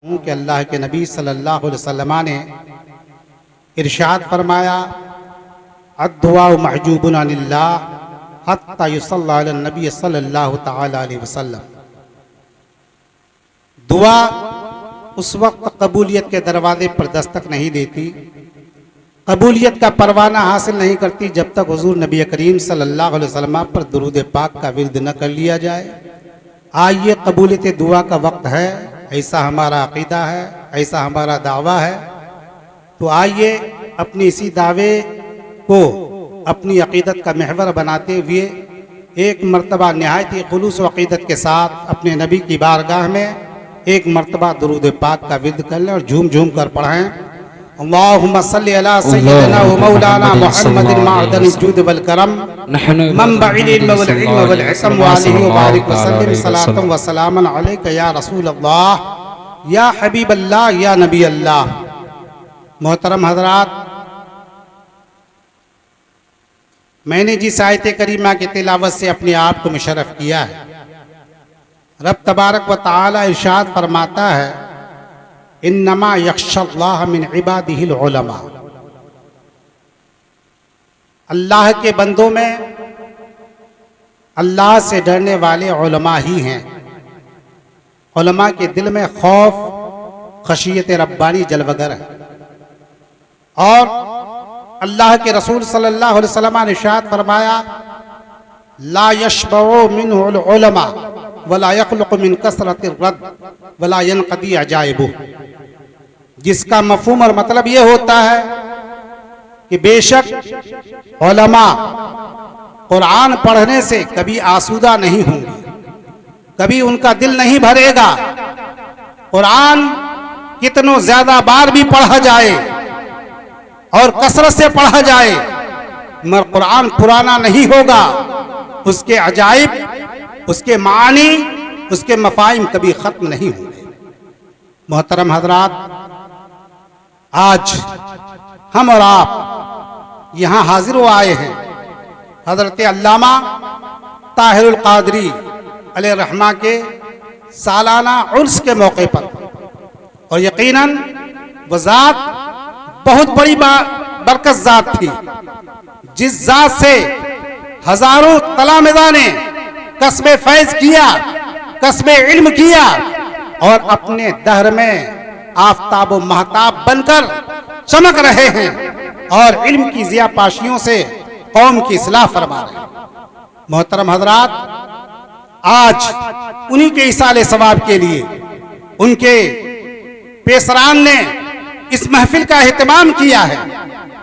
ہوں کہ اللہ کے نبی صلی اللہ علیہ وسلم نے ارشاد فرمایا الدعاء محجوب عن اللہ حتی یصلی علی النبی صلی اللہ تعالی علیہ وسلم. دعا اس وقت قبولیت کے دروازے پر دستک نہیں دیتی، قبولیت کا پروانہ حاصل نہیں کرتی جب تک حضور نبی کریم صلی اللہ علیہ وسلم پر درود پاک کا ورد نہ کر لیا جائے. آئیے قبولیت دعا کا وقت ہے، ایسا ہمارا عقیدہ ہے، ایسا ہمارا دعویٰ ہے. تو آئیے اپنی اسی دعوے کو اپنی عقیدت کا محور بناتے ہوئے ایک مرتبہ نہایت ہی خلوص و عقیدت کے ساتھ اپنے نبی کی بارگاہ میں ایک مرتبہ درود پاک کا ورد کر لیں اور جھوم جھوم کر پڑھیں. اللہم صلی علی سیدنا و مولانا محمد معدن الجود والکرم منبع العلم والعلم والحکم وآلہ وبارک وسلم صلاة و سلاما علیک یا رسول اللہ یا حبیب اللہ یا نبی اللہ. محترم حضرات، میں نے جس آیت کریمہ کی تلاوت سے اپنے آپ کو مشرف کیا ہے، رب تبارک و تعالی ارشاد فرماتا ہے انما یخشی اللہ من عبادہ العلماء. اللہ کے بندوں میں اللہ سے ڈرنے والے علماء ہی ہیں. علماء کے دل میں خوف خشیت ربانی جلوگر ہے. اور اللہ کے رسول صلی اللہ علیہ وسلم نے ارشاد فرمایا لا یشبع منہ العلماء ولا یخلق من کثرت الرد ولا ینقضی عجائبہ. جس کا مفہوم اور مطلب یہ ہوتا ہے کہ بے شک علماء قرآن پڑھنے سے کبھی آسودہ نہیں ہوں گے، کبھی ان کا دل نہیں بھرے گا. قرآن کتنوں زیادہ بار بھی پڑھا جائے اور کثرت سے پڑھا جائے مگر قرآن پرانا نہیں ہوگا. اس کے عجائب، اس کے معانی، اس کے مفاہیم کبھی ختم نہیں ہوں گے. محترم حضرات، آج ہم اور آپ یہاں حاضر ہو آئے ہیں حضرت علامہ طاہر القادری علیہ الرحمہ کے سالانہ عرس کے موقع پر. اور یقیناً وہ ذات بہت بڑی برکت ذات تھی، جس ذات سے ہزاروں تلامذہ نے کسب فیض کیا، کسب علم کیا اور اپنے دہر میں آفتاب و مہتاب بن کر چمک رہے ہیں اور علم کی ضیاء پاشیوں سے قوم کی اصلاح فرما رہے ہیں. محترم حضرات، آج انہی کے ایصال ثواب کے لیے ان کے پیسران نے اس محفل کا اہتمام کیا ہے.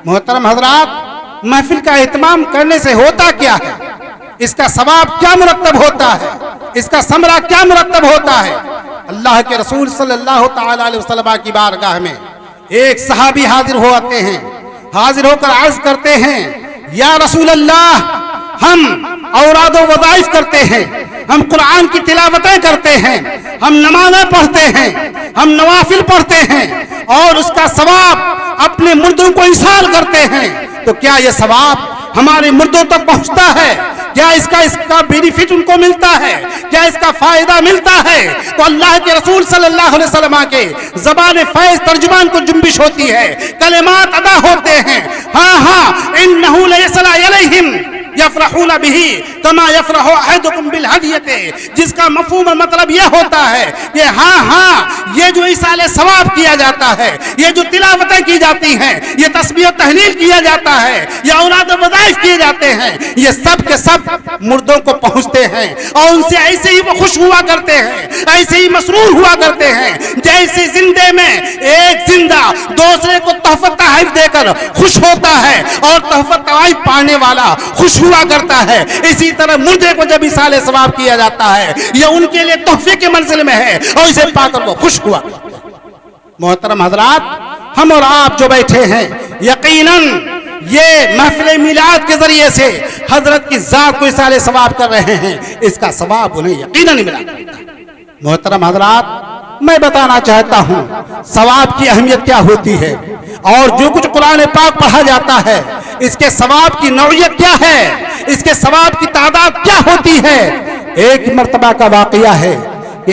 محترم حضرات، محفل کا اہتمام کرنے سے ہوتا کیا ہے؟ اس کا ثواب کیا مرتب ہوتا ہے؟ اس کا ثمرہ کیا مرتب ہوتا ہے؟ اللہ کے رسول صلی اللہ تعالی علیہ وسلم کی بارگاہ میں ایک صحابی حاضر ہو آتے ہیں، حاضر ہو کر عرض کرتے ہیں یا رسول اللہ، ہم اوراد و وظائف کرتے ہیں، ہم قرآن کی تلاوتیں کرتے ہیں، ہم نمازیں پڑھتے ہیں، ہم نوافل پڑھتے ہیں اور اس کا ثواب اپنے مردوں کو ایصال کرتے ہیں. تو کیا یہ ثواب ہمارے مردوں تک پہنچتا ہے؟ کیا اس کا بینیفٹ ان کو ملتا ہے؟ کیا اس کا فائدہ ملتا ہے؟ تو اللہ کے رسول صلی اللہ علیہ وسلم کے زبان فیض ترجمان کو جنبش ہوتی ہے، کلمات ادا ہوتے ہیں. ہاں ہاں انہو لیسلا علیہم یفرحون بہ کما یفرح احدکم بالہدیۃ. جس کا مفہوم اور مطلب یہ ہوتا ہے کہ ہاں ہاں یہ جو ایصال ثواب کیا جاتا ہے، یہ جو تلاوتیں کی جاتی ہیں، یہ تسبیح و تہلیل کیا جاتا ہے، یہ اوراد و وظائف کیے جاتے ہیں، یہ سب کے سب مردوں کو پہنچتے ہیں اور ان سے ایسے ہی وہ خوش ہوا کرتے ہیں، ایسے ہی مسرور ہوا کرتے ہیں جیسے زندے میں ایک زندہ دوسرے کو تحفہ تحائف دے کر خوش ہوتا ہے اور تحفہ تحائف پانے والا خوش ہوا کرتا ہے. اسی طرح مردے کو جب ایصال ثواب کیا جاتا ہے یہ ان کے لیے تحفے کے منزل میں ہے اور اسے پا کر وہ خوش ہوا. محترم حضرات، ہم اور آپ جو بیٹھے ہیں یقیناً یہ محفل میلاد کے ذریعے سے حضرت کی ذات کو ایصال ثواب کر رہے ہیں، اس کا ثواب انہیں یقیناً ملا. محترم حضرات، میں بتانا چاہتا ہوں ثواب کی اہمیت کیا ہوتی ہے اور جو کچھ قرآن پاک پڑھا جاتا ہے اس کے ثواب کی نوعیت کیا ہے، اس کے ثواب کی تعداد کیا ہوتی ہے. ایک مرتبہ کا واقعہ ہے کہ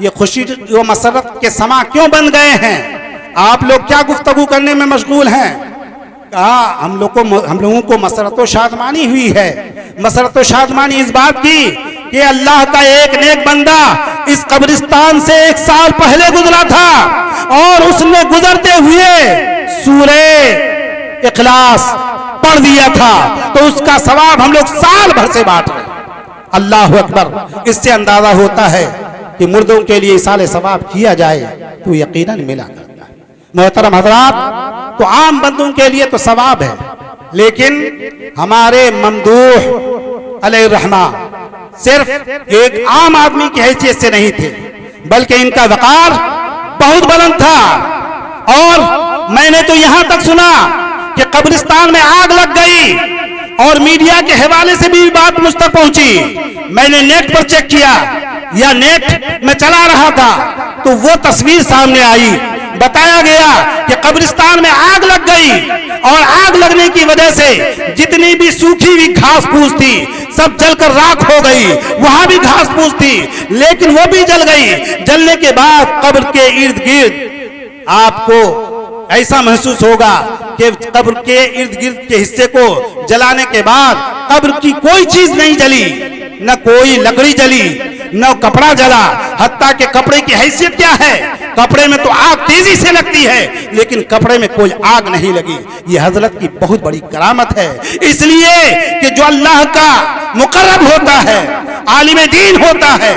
یہ خوشی و مسرت کے سما کیوں بن گئے ہیں؟ آپ لوگ کیا گفتگو کرنے میں مشغول ہیں؟ کہا ہم لوگوں کو مسرت و شادمانی ہوئی ہے۔ مسرت و شادمانی اس بات کی کہ اللہ کا ایک نیک بندہ اس قبرستان سے 1 سال پہلے گزرا تھا اور اس نے گزرتے ہوئے سورہ اخلاص پڑھ دیا تھا، تو اس کا ثواب ہم لوگ سال بھر سے بانٹ رہے ہیں۔ اللہ اکبر! اس سے اندازہ ہوتا ہے کہ مردوں کے لیے سال ثواب کیا جائے تو یقیناً ملا کرتا ہے۔ محترم حضرات، تو عام بندوں کے لیے تو ثواب ہے، لیکن ہمارے ممدوح علیہ الرحمہ صرف ایک عام آدمی کی حیثیت سے نہیں تھے، بلکہ ان کا وقار بہت بلند تھا۔ اور میں نے تو یہاں تک سنا کہ قبرستان میں آگ لگ گئی اور میڈیا کے حوالے سے بھی بات مجھ تک پہنچی۔ میں نے نیٹ پر چیک کیا یا نیٹ میں چلا رہا تھا تو وہ تصویر سامنے آئی، بتایا گیا کہ قبرستان میں آگ لگ گئی اور آگ لگنے کی وجہ سے جتنی بھی سوکھی ہوئی گھاس پھوس تھی سب جل کر راکھ ہو گئی۔ وہاں بھی گھاس پھوس تھی لیکن وہ بھی جل گئی۔ جلنے کے بعد قبر کے ارد گرد آپ کو ایسا محسوس ہوگا کہ قبر کے ارد گرد کے حصے کو جلانے کے بعد قبر کی کوئی چیز نہیں جلی، نہ کوئی لکڑی جلی، نہ کپڑا جلا۔ حتیٰ کہ کپڑے کی حیثیت کیا ہے؟ کپڑے میں تو آگ تیزی سے لگتی ہے لیکن کپڑے میں کوئی آگ نہیں لگی۔ یہ حضرت کی بہت بڑی کرامت ہے، اس لیے کہ جو اللہ کا مقرب ہوتا ہے، عالم دین ہوتا ہے،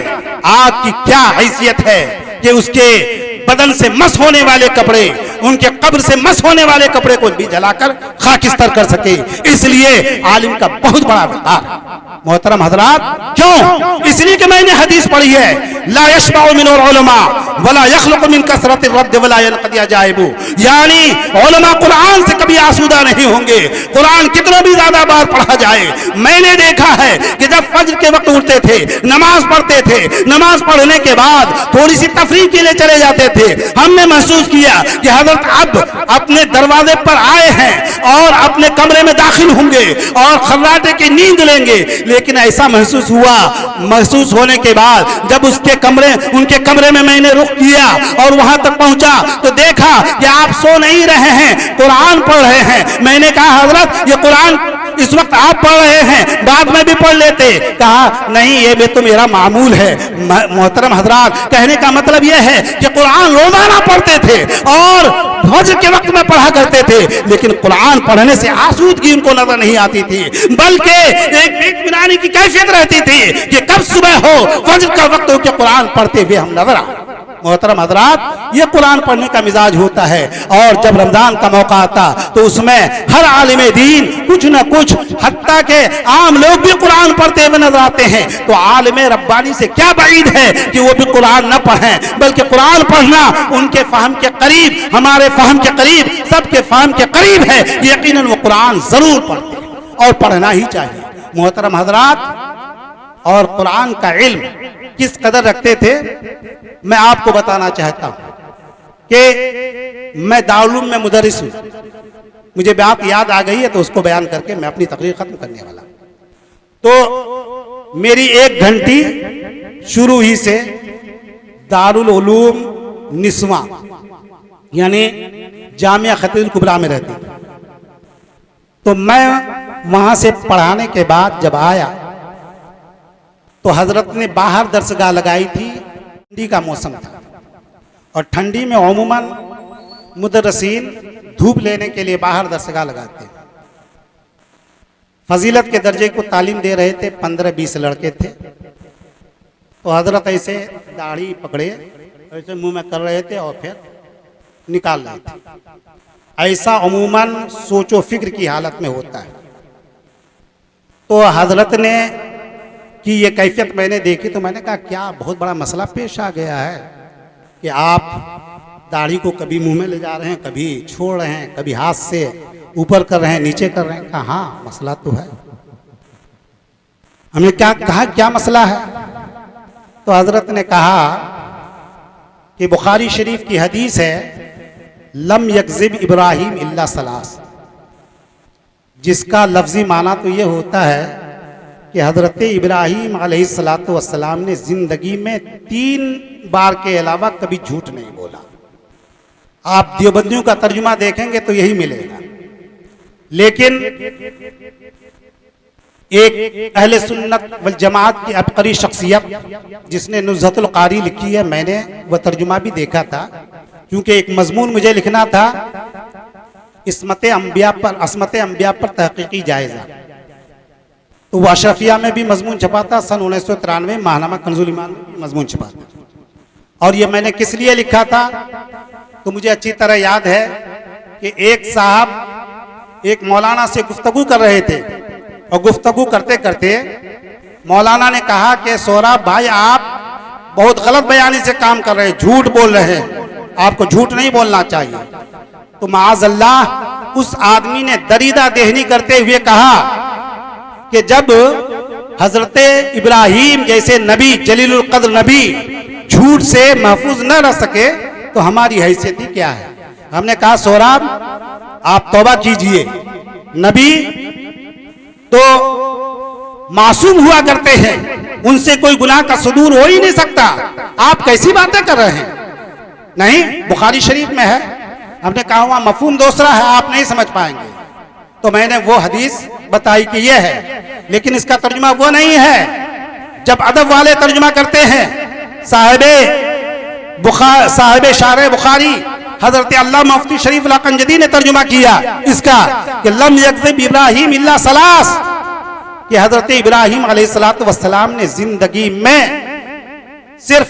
آگ کی کیا حیثیت ہے کہ اس کے بدن سے مس ہونے والے کپڑے، ان کے قبر سے مس ہونے والے کپڑے کو بھی جلا کر خاکستر کر سکے۔ اس لیے عالم کا بہت بڑا وقار۔ محترم حضرات، کیوں؟ اس لیے کہ میں نے حدیث پڑھی ہے، لا يشبع من العلماء ولا يخلق من كثرة الرد ولا ينقضي عجائب، یعنی علماء قرآن سے کبھی آسودہ نہیں ہوں گے، قرآن کتنا بھی زیادہ بار پڑھا جائے۔ میں نے دیکھا ہے کہ جب فجر کے وقت اٹھتے تھے، نماز پڑھتے تھے، نماز پڑھنے کے بعد تھوڑی سی تفریح کے لیے چلے جاتے تھے، ہم نے محسوس کیا کہ حضرت اب اپنے دروازے پر آئے ہیں اور اپنے کمرے میں داخل ہوں گے اور خراٹے کی نیند لیں گے، لیکن ایسا محسوس ہوا۔ محسوس ہونے کے بعد جب ان کے کمرے میں میں نے رخ کیا اور وہاں تک پہنچا تو دیکھا کہ آپ سو نہیں رہے ہیں، قرآن پڑھ رہے ہیں۔ میں نے کہا حضرت یہ قرآن اس وقت آپ پڑھ رہے ہیں، بعد میں بھی پڑھ لیتے۔ کہا نہیں، یہ بھی تو میرا معمول ہے۔ محترم حضرات، کہنے کا مطلب یہ ہے کہ قرآن روزانہ پڑھتے تھے اور فجر کے وقت میں پڑھا کرتے تھے، لیکن قرآن پڑھنے سے آسودگی ان کو نظر نہیں آتی تھی، بلکہ ایک اطمینانی کی کیفیت رہتی تھی کہ کب صبح ہو، فجر کا وقت ہو کہ قرآن پڑھتے ہوئے ہم نظر آئے۔ محترم حضرات، یہ قرآن پڑھنے کا مزاج ہوتا ہے، اور جب رمضان کا موقع آتا تو اس میں ہر عالم دین کچھ نہ کچھ، حتیٰ کہ عام لوگ بھی قرآن پڑھتے ہوئے نظر آتے ہیں، تو عالم ربانی سے کیا بعید ہے کہ وہ بھی قرآن نہ پڑھیں، بلکہ قرآن پڑھنا ان کے فہم کے قریب، ہمارے فہم کے قریب، سب کے فہم کے قریب ہے۔ یقیناً وہ قرآن ضرور پڑھتے ہیں اور پڑھنا ہی چاہیے۔ محترم حضرات، اور قرآن کا علم کس قدر رکھتے تھے میں آپ کو بتانا چاہتا ہوں کہ میں دارالعلوم میں مدرس ہوں۔ مجھے بات یاد آ گئی ہے تو اس کو بیان کر کے میں اپنی تقریر ختم کرنے والا ہوں۔ تو میری 1 گھنٹی شروع ہی سے دارالعلوم نسواں یعنی جامعہ خطیب الکبریٰ میں رہتی تھی، تو میں وہاں سے پڑھانے کے بعد جب آیا تو حضرت نے باہر درسگاہ لگائی تھی۔ ٹھنڈی کا موسم تھا اور ٹھنڈی میں عموماً مدرسین دھوپ لینے کے لیے باہر درسگاہ لگاتے ہیں۔ فضیلت کے درجے کو تعلیم دے رہے تھے، 15-20 لڑکے تھے، تو حضرت ایسے داڑھی پکڑے ایسے منہ میں کر رہے تھے اور پھر نکال رہے تھے۔ ایسا عموماً سوچ و فکر کی حالت میں ہوتا ہے۔ تو حضرت نے کہ یہ کیفیت میں نے دیکھی تو میں نے کہا کیا بہت بڑا مسئلہ پیش آ گیا ہے کہ آپ داڑھی کو کبھی منہ میں لے جا رہے ہیں، کبھی چھوڑ رہے ہیں، کبھی ہاتھ سے اوپر کر رہے ہیں، نیچے کر رہے ہیں۔ کہا ہاں مسئلہ تو ہے۔ ہم نے کہا کیا مسئلہ ہے؟ تو حضرت نے کہا کہ بخاری شریف کی حدیث ہے، لم یکذب ابراہیم الا ثلاث، جس کا لفظی معنی تو یہ ہوتا ہے کہ حضرت ابراہیم علیہ السلام نے زندگی میں 3 بار کے علاوہ کبھی جھوٹ نہیں بولا. آپ دیوبندیوں کا ترجمہ دیکھیں گے تو یہی ملے گا. لیکن ایک اہل سنت والجماعت کی عبقری شخصیت جس نے نزہۃ القاری لکھی ہے، میں نے وہ ترجمہ بھی دیکھا تھا کیونکہ ایک مضمون مجھے لکھنا تھا عصمت انبیاء پر تحقیقی جائزہ. تو وہ اشرفیہ میں بھی مضمون چھپا تھا، سن 1993 ماہنامہ کنز الایمان میں بھی مضمون چھپا تھا. اور یہ میں نے کس لیے لکھا تھا تو مجھے اچھی طرح یاد ہے کہ ایک صاحب ایک مولانا سے گفتگو کر رہے تھے اور گفتگو کرتے کرتے مولانا نے کہا کہ سہراب بھائی آپ بہت غلط بیانی سے کام کر رہے ہیں، جھوٹ بول رہے ہیں، آپ کو جھوٹ نہیں بولنا چاہیے. تو معاذ اللہ اس آدمی نے دریدہ دہنی کرتے ہوئے کہا کہ جب حضرت ابراہیم جیسے نبی جلیل القدر نبی جھوٹ سے محفوظ نہ رہ سکے تو ہماری حیثیت ہی کیا ہے. ہم نے کہا سہراب آپ توبہ کیجئے، نبی تو معصوم ہوا کرتے ہیں، ان سے کوئی گناہ کا صدور ہو ہی نہیں سکتا، آپ کیسی باتیں کر رہے ہیں. نہیں، بخاری شریف میں ہے. ہم نے کہا وہاں مفہوم دوسرا ہے، آپ نہیں سمجھ پائیں گے. تو میں نے وہ حدیث بتائی کہ یہ ہے، لیکن اس کا ترجمہ وہ نہیں ہے. جب ادب والے ترجمہ کرتے ہیں، صاحب شارح بخاری حضرت علامہ مفتی شریف لاقنجدی نے ترجمہ کیا اس کا کہ لم یکذب ابراہیم الا ثلاث، کہ حضرت ابراہیم علیہ السلام نے زندگی میں صرف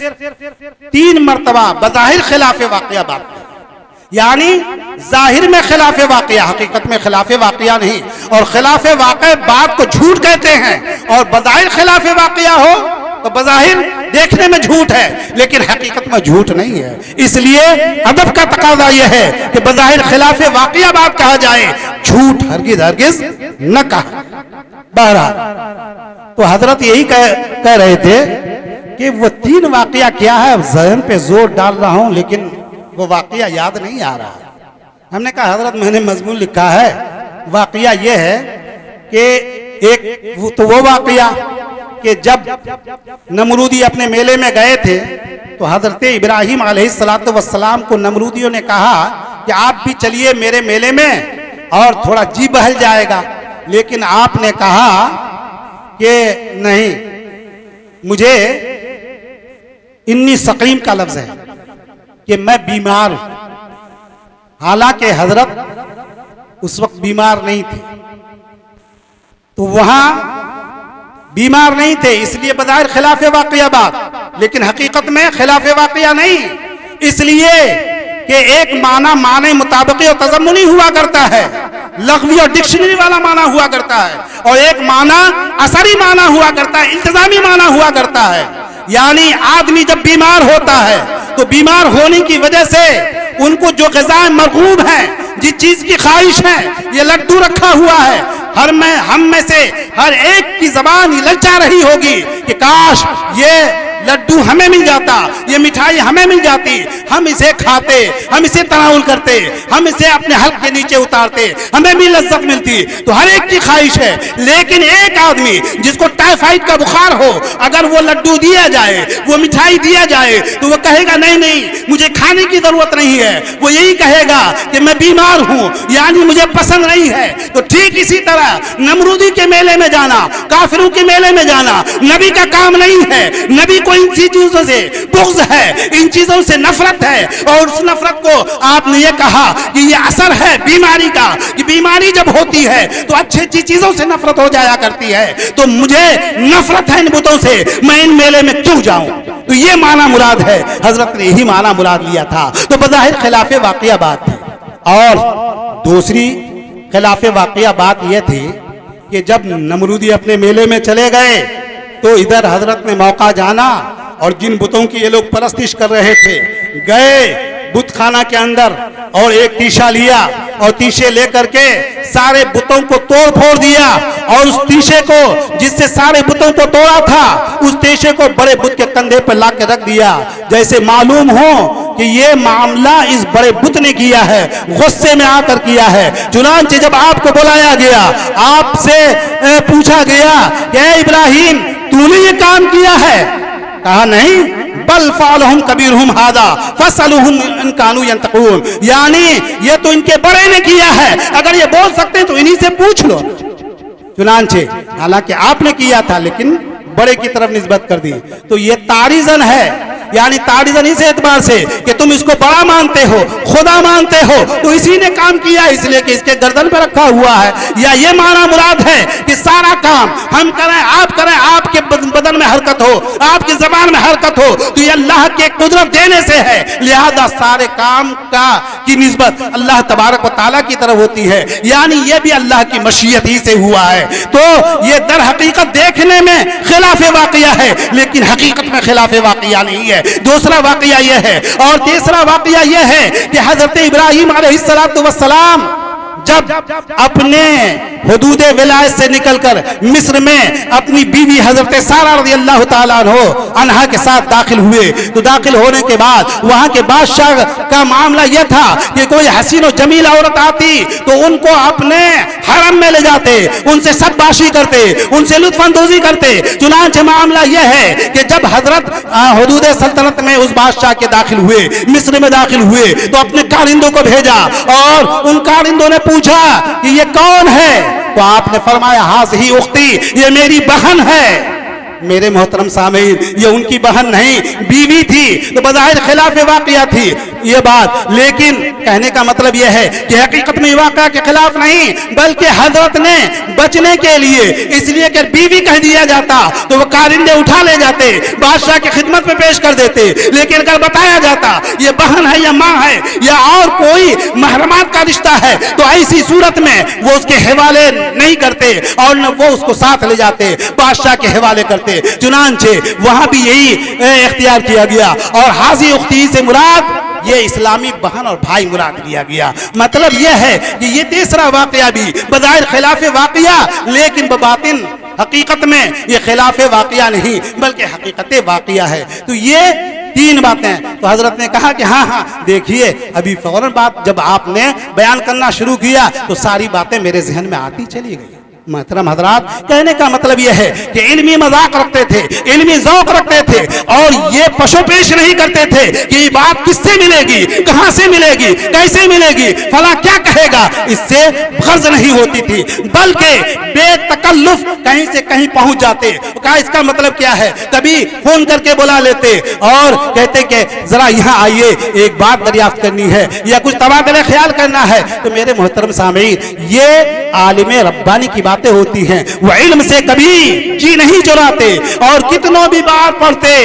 3 مرتبہ بظاہر خلاف واقعہ بات کی. یعنی ظاہر میں خلاف واقعہ، حقیقت میں خلاف واقعہ نہیں. اور خلاف واقع بات کو جھوٹ کہتے ہیں، اور بظاہر خلاف واقعہ ہو تو بظاہر دیکھنے میں جھوٹ ہے لیکن حقیقت میں جھوٹ نہیں ہے. اس لیے ادب کا تقاضا یہ ہے کہ بظاہر خلاف واقعہ بات کہا جائے، جھوٹ ہرگز نہ کہا. بہرحال تو حضرت یہی کہہ رہے تھے کہ وہ 3 واقعہ کیا ہے، ذہن پہ زور ڈال رہا ہوں لیکن وہ واقعہ یاد نہیں آ رہا. ہم نے کہا حضرت میں نے مضمون لکھا ہے، واقعہ یہ ہے کہ ایک تو وہ واقعہ کہ جب نمرودی اپنے میلے میں گئے تھے تو حضرت ابراہیم علیہ السلام کو نمرودیوں نے کہا کہ آپ بھی چلیے میرے میلے میں اور تھوڑا جی بہل جائے گا. لیکن آپ نے کہا کہ نہیں، مجھے انی سقیم کا لفظ ہے کہ میں بیمار ہوں. حالانکہ حضرت اس وقت بیمار نہیں تھے، تو وہاں بیمار نہیں تھے اس لیے بظاہر خلاف واقعہ بات، لیکن حقیقت میں خلاف واقعہ نہیں. اس لیے کہ ایک معنی مطابقی اور تضمنی ہوا کرتا ہے، لغوی اور ڈکشنری والا معنی ہوا کرتا ہے، اور ایک معنی اثری معنی ہوا کرتا ہے، التزامی معنی ہوا کرتا ہے. یعنی آدمی جب بیمار ہوتا ہے تو بیمار ہونے کی وجہ سے ان کو جو غذائیں مرغوب ہیں، جس چیز کی خواہش ہے، یہ لڈو رکھا ہوا ہے، ہم میں سے ہر ایک کی زبان للچا رہی ہوگی کہ کاش یہ لڈو ہمیں مل جاتا، یہ مٹھائی ہمیں مل جاتی، ہم اسے کھاتے، ہم اسے تناول کرتے، ہم اسے اپنے حلق کے نیچے اتارتے، ہمیں بھی لذت ملتی. تو ہر ایک کی خواہش ہے. لیکن ایک آدمی جس کو ٹائیفائڈ کا بخار ہو، اگر وہ لڈو دیا جائے، وہ مٹھائی دیا جائے تو وہ کہے گا نہیں مجھے کھانے کی ضرورت نہیں ہے. وہ یہی کہے گا کہ میں بیمار ہوں، یعنی مجھے پسند نہیں ہے. تو ٹھیک اسی طرح نمرودی کے میلے میں جانا، کافروں کے میلے میں جانا نبی کا کام نہیں ہے. نبی کو ان چیزوں سے بغض ہے، ان چیزوں سے نفرت ہے، اور اس نفرت کو آپ نے یہ کہا کہ یہ اثر ہے بیماری کا، کہ بیماری جب ہوتی ہے تو اچھی چیزوں سے نفرت ہو جایا کرتی ہے. تو مجھے نفرت ہے ان بتوں سے، میں ان میلے میں کیوں جاؤں. تو یہ معنی مراد ہے، حضرت نے یہی معنی مراد لیا تھا. تو بظاہر خلاف واقعہ بات تھی. اور دوسری خلاف واقعہ بات یہ تھی کہ جب نمرودی اپنے میلے میں چلے گئے تو ادھر حضرت نے موقع جانا اور جن بتوں کی یہ لوگ پرستش کر رہے تھے گئے بت خانہ کے اندر اور ایک تیشا لیا اور تیشے لے کر کے سارے بتوں کو توڑ پھوڑ دیا اور اس تیشے کو جس سے سارے بتوں کو توڑا تھا اس تیشے کو بڑے بت کے کندھے پر لا کے رکھ دیا جیسے معلوم ہو کہ یہ معاملہ اس بڑے بت نے کیا ہے، غصے میں آ کر کیا ہے۔ چنانچہ جب آپ کو بلایا گیا، آپ سے پوچھا گیا کہ اے ابراہیم تو نے یہ کام کیا ہے؟ کہا نہیں، بل فعلہم کبیرہم ھذا فاسألوہم ان کانوا ینطقون، یعنی یہ تو ان کے بڑے نے کیا ہے، اگر یہ بول سکتے ہیں تو انہی سے پوچھ لو۔ چنانچہ حالانکہ آپ نے کیا تھا لیکن بڑے کی طرف نسبت کر دی، تو یہ تعریضاً ہے، یعنی تعریضاً اس اعتبار سے کہ تم اس کو بڑا مانتے ہو، خدا مانتے ہو، تو اسی نے کام کیا اس لیے کہ اس کے گردن پہ رکھا ہوا ہے، یا یہ معنی مراد ہے کہ سارا کام ہم کریں، آپ کے بدن میں حرکت ہو، آپ کی زبان میں حرکت ہو، تو یہ اللہ کے قدرت دینے سے ہے، لہذا سارے کام کی نسبت اللہ تبارک و تعالیٰ کی طرف ہوتی ہے، یعنی یہ بھی اللہ کی مشیت ہی سے ہوا ہے۔ تو یہ در حقیقت دیکھنے میں خلاف واقعہ ہے لیکن حقیقت میں خلاف واقعہ نہیں ہے۔ دوسرا واقعہ یہ ہے، اور تیسرا واقعہ یہ ہے کہ حضرت ابراہیم علیہ السلام جب اپنے حدود ولایت سے نکل کر مصر میں اپنی بیوی حضرت سارہ رضی اللہ تعالیٰ عنہا کے ساتھ داخل ہوئے، تو داخل ہونے کے بعد وہاں کے بادشاہ کا معاملہ یہ تھا کہ کوئی حسین و جمیل عورت آتی تو ان کو اپنے حرم میں لے جاتے، ان سے سب باشی کرتے، ان سے لطف اندوزی کرتے۔ چنانچہ معاملہ یہ ہے کہ جب حضرت حدود سلطنت میں اس بادشاہ کے داخل ہوئے، مصر میں داخل ہوئے، تو اپنے کارندوں کو بھیجا اور ان کارندوں نے پوچھا کہ یہ کون ہے؟ تو آپ نے فرمایا ہاذہی اختی، یہ میری بہن ہے۔ میرے محترم سامعین، یہ ان کی بہن نہیں، بیوی تھی، تو بظاہر خلاف واقعہ تھی یہ بات، لیکن کہنے کا مطلب یہ ہے کہ حقیقت میں واقعہ کے خلاف نہیں، بلکہ حضرت نے بچنے کے لیے، اس لیے کہ بیوی کہہ دیا جاتا تو وہ کارندے اٹھا لے جاتے، بادشاہ کی خدمت میں پیش کر دیتے، لیکن اگر بتایا جاتا یہ بہن ہے یا ماں ہے یا اور کوئی محرمات کا رشتہ ہے تو ایسی صورت میں وہ اس کے حوالے نہیں کرتے اور نہ وہ اس کو ساتھ لے جاتے، بادشاہ کے حوالے کرتے۔ چنانچہ وہاں بھی یہی اختیار کیا گیا، اور حاضی اختی سے مراد یہ اسلامی بہن اور بھائی مراد لیا گیا۔ مطلب یہ ہے کہ یہ تیسرا واقعہ بھی بظاہر خلاف واقعہ لیکن بباطن حقیقت میں یہ خلاف واقعہ نہیں بلکہ حقیقت واقعہ ہے۔ تو یہ تین باتیں، تو حضرت نے کہا کہ ہاں دیکھیے ابھی فوراً بات جب آپ نے بیان کرنا شروع کیا تو ساری باتیں میرے ذہن میں آتی چلی گئی۔ محترم حضرات، کہنے کا مطلب یہ ہے کہ علمی مذاق رکھتے تھے، علمی ذوق رکھتے تھے، اور یہ پشو پیش نہیں کرتے تھے کہ یہ بات کس سے ملے گی، کہاں سے ملے گی، کیسے ملے گی، فلاں کیا کہے گا، اس سے غرض نہیں ہوتی تھی، بلکہ بے تکلف کہیں سے کہیں پہنچ جاتے۔ کہا اس کا مطلب کیا ہے؟ کبھی فون کر کے بلا لیتے اور کہتے کہ ذرا یہاں آئیے، ایک بات دریافت کرنی ہے یا کچھ تبادلہ خیال کرنا ہے۔ تو میرے محترم سامعین، یہ عالم ربانی کی باتیں ہوتی ہیں، وہ علم سے کبھی جی نہیں چراتے، اور کتنوں بھی بار پڑھتے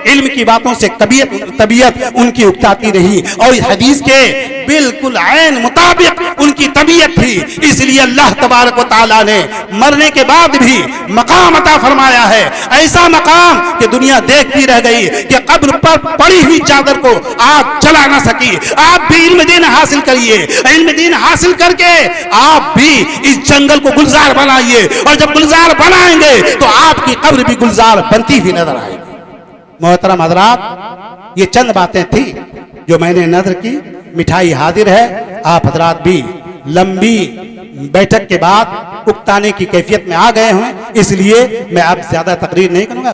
علم کی باتوں سے طبیعت ان کی اکتاتی نہیں، اور اس حدیث کے بالکل عین مطابق ان کی طبیعت تھی۔ اس لیے اللہ تبارک و تعالیٰ نے مرنے کے بعد بھی مقام عطا فرمایا ہے، ایسا مقام کہ دنیا دیکھتی رہ گئی کہ قبر پر پڑی ہوئی چادر کو آگ جلا نہ سکی۔ آپ بھی علم دین حاصل کریے، علم دین حاصل کر کے آپ بھی اس جنگل کو گلزار بنائیے، اور جب گلزار بنائیں گے تو آپ کی قبر بھی گلزار بنتی ہوئی نظر آئے گی۔ محترم حضرات، یہ چند باتیں تھیں جو میں نے نظر کی، مٹھائی حاضر ہے، آپ حضرات بھی لمبی بیٹھک کے بعد اکتانے کی کیفیت میں آ گئے ہیں، اس لیے میں اب زیادہ تقریر نہیں کروں گا۔